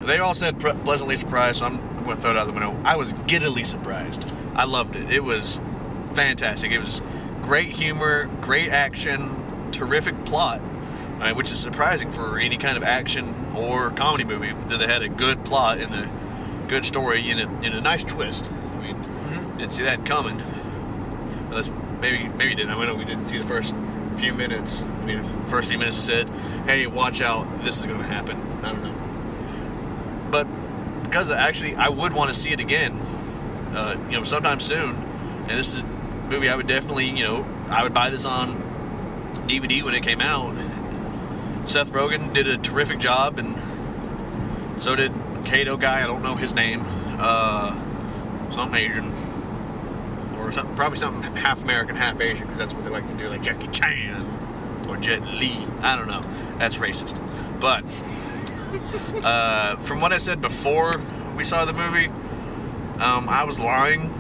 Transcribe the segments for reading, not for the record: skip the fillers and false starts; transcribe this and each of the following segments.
they all said pleasantly surprised, so I'm going to throw it out the window. I was giddily surprised. I loved it. It was fantastic. It was great humor, great action, terrific plot, which is surprising for any kind of action or comedy movie, that they had a good plot and a good story in a nice twist. I mean, didn't see that coming. Unless maybe you didn't. I know we didn't see the first few minutes. I mean, the first few minutes said, "Hey, watch out! This is going to happen." I don't know, but because actually, I would want to see it again. Sometime soon. And this is a movie I would definitely, I would buy this on DVD when it came out. Seth Rogen did a terrific job, and so did Kato guy. I don't know his name. Something Asian. Or something, probably something half American, half Asian, because that's what they like to do, like Jackie Chan or Jet Li. I don't know. That's racist. But from what I said before we saw the movie, I was lying.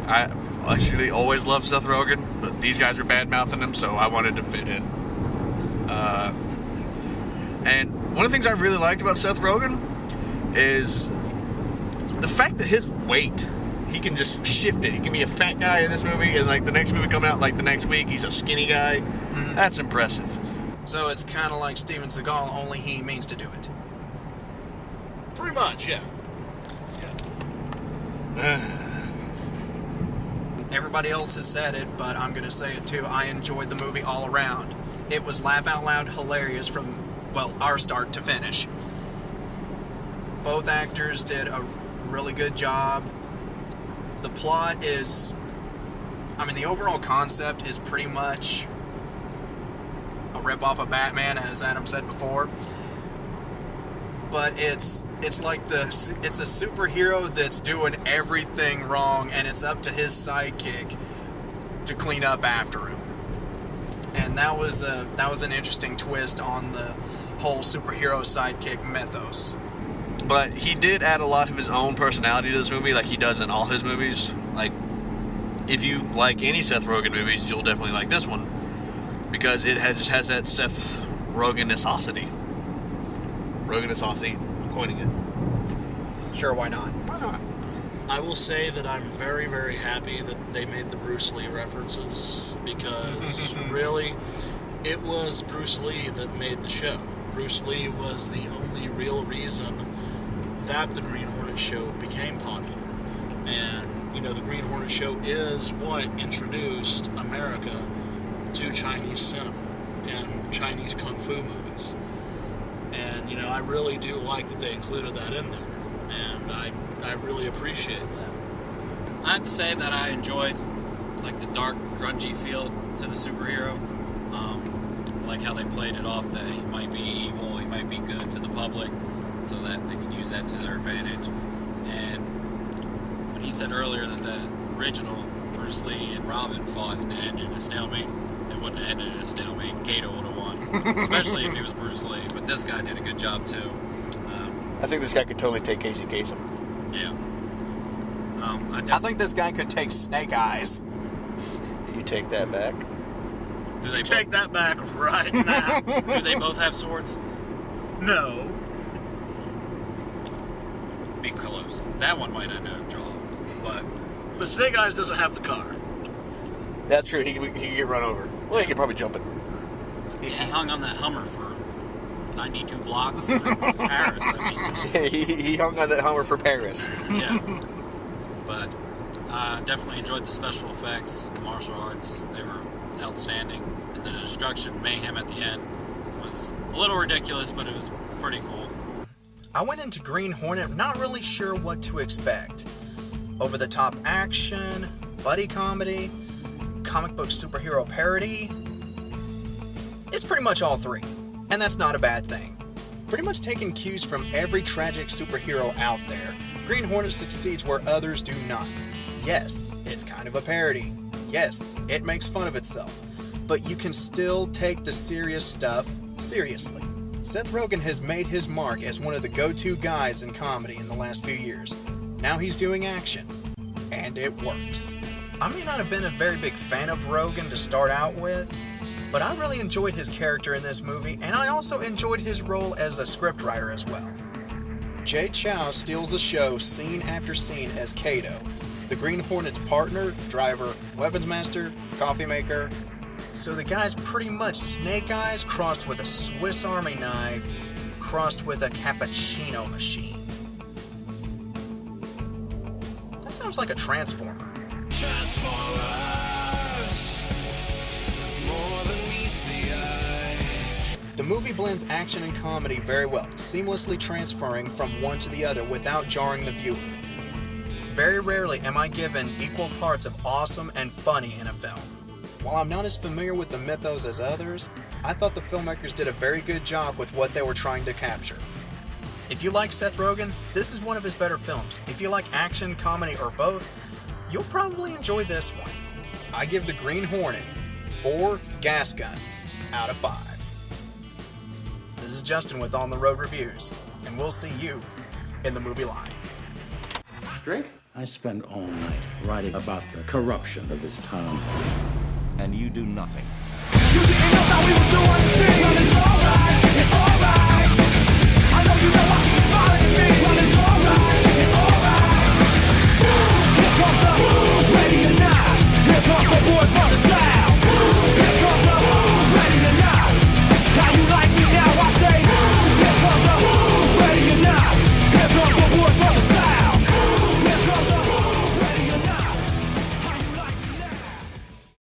I actually always loved Seth Rogen, but these guys were bad-mouthing him, so I wanted to fit in. And one of the things I really liked about Seth Rogen is the fact that his weight, he can just shift it. He can be a fat guy in this movie, and like the next movie coming out, like the next week, he's a skinny guy. That's impressive. So it's kind of like Steven Seagal, only he means to do it. Pretty much, yeah. Everybody else has said it, but I'm going to say it too. I enjoyed the movie all around. It was laugh out loud hilarious from, our start to finish. Both actors did a really good job. The plot is, the overall concept is pretty much a rip-off of Batman, as Adam said before. But it's like it's a superhero that's doing everything wrong, and it's up to his sidekick to clean up after him. And that was an interesting twist on the whole superhero sidekick mythos. But he did add a lot of his own personality to this movie, like he does in all his movies. Like, if you like any Seth Rogen movies, you'll definitely like this one, because it just has that Seth Rogen-isosity. Rogen-isosity. I'm coining it. Sure, why not? Why not? I will say that I'm very, very happy that they made the Bruce Lee references, because really, it was Bruce Lee that made the show. Bruce Lee was the only real reason that the Green Hornet show became popular. And, the Green Hornet show is what introduced America to Chinese cinema and Chinese kung fu movies. And, I really do like that they included that in there. And I really appreciate that. I have to say that I enjoyed, the dark, grungy feel to the superhero. Like how they played it off that he might be evil, he might be good to the public, so that they can use that to their advantage. And when he said earlier that the original Bruce Lee and Robin fought and it ended in a stalemate, it wouldn't have ended in a stalemate. Kato would have won, especially if he was Bruce Lee. But this guy did a good job too. I think this guy could totally take Casey Kasem. Yeah. I think this guy could take Snake Eyes. You take that back. Do they Take that back right now. Do they both have swords? No. Be close. That one might end in trouble. But Snake Eyes doesn't have the car. That's true. He could get run over. Well, he could probably jump it. he hung on that Hummer for 92 blocks in Paris. He hung on that Hummer for Paris. Yeah. But I definitely enjoyed the special effects, the martial arts. They were outstanding. And the destruction mayhem at the end was a little ridiculous, but it was pretty cool. I went into Green Hornet not really sure what to expect. Over-the-top action, buddy comedy, comic book superhero parody. It's pretty much all three, and that's not a bad thing. Pretty much taking cues from every tragic superhero out there, Green Hornet succeeds where others do not. Yes, it's kind of a parody. Yes, it makes fun of itself. But you can still take the serious stuff seriously. Seth Rogen has made his mark as one of the go-to guys in comedy in the last few years. Now he's doing action, and it works. I may not have been a very big fan of Rogen to start out with, but I really enjoyed his character in this movie, and I also enjoyed his role as a scriptwriter as well. Jay Chow steals the show scene after scene as Kato, the Green Hornet's partner, driver, weapons master, coffee maker. So the guy's pretty much Snake Eyes crossed with a Swiss Army knife, crossed with a cappuccino machine. That sounds like a transformer. The movie blends action and comedy very well, seamlessly transferring from one to the other without jarring the viewer. Very rarely am I given equal parts of awesome and funny in a film. While I'm not as familiar with the mythos as others, I thought the filmmakers did a very good job with what they were trying to capture. If you like Seth Rogen, this is one of his better films. If you like action, comedy, or both, you'll probably enjoy this one. I give The Green Hornet 4 gas guns out of 5. This is Justin with On The Road Reviews, and we'll see you in the movie line. Drink? I spend all night writing about the corruption of this town. And you do nothing.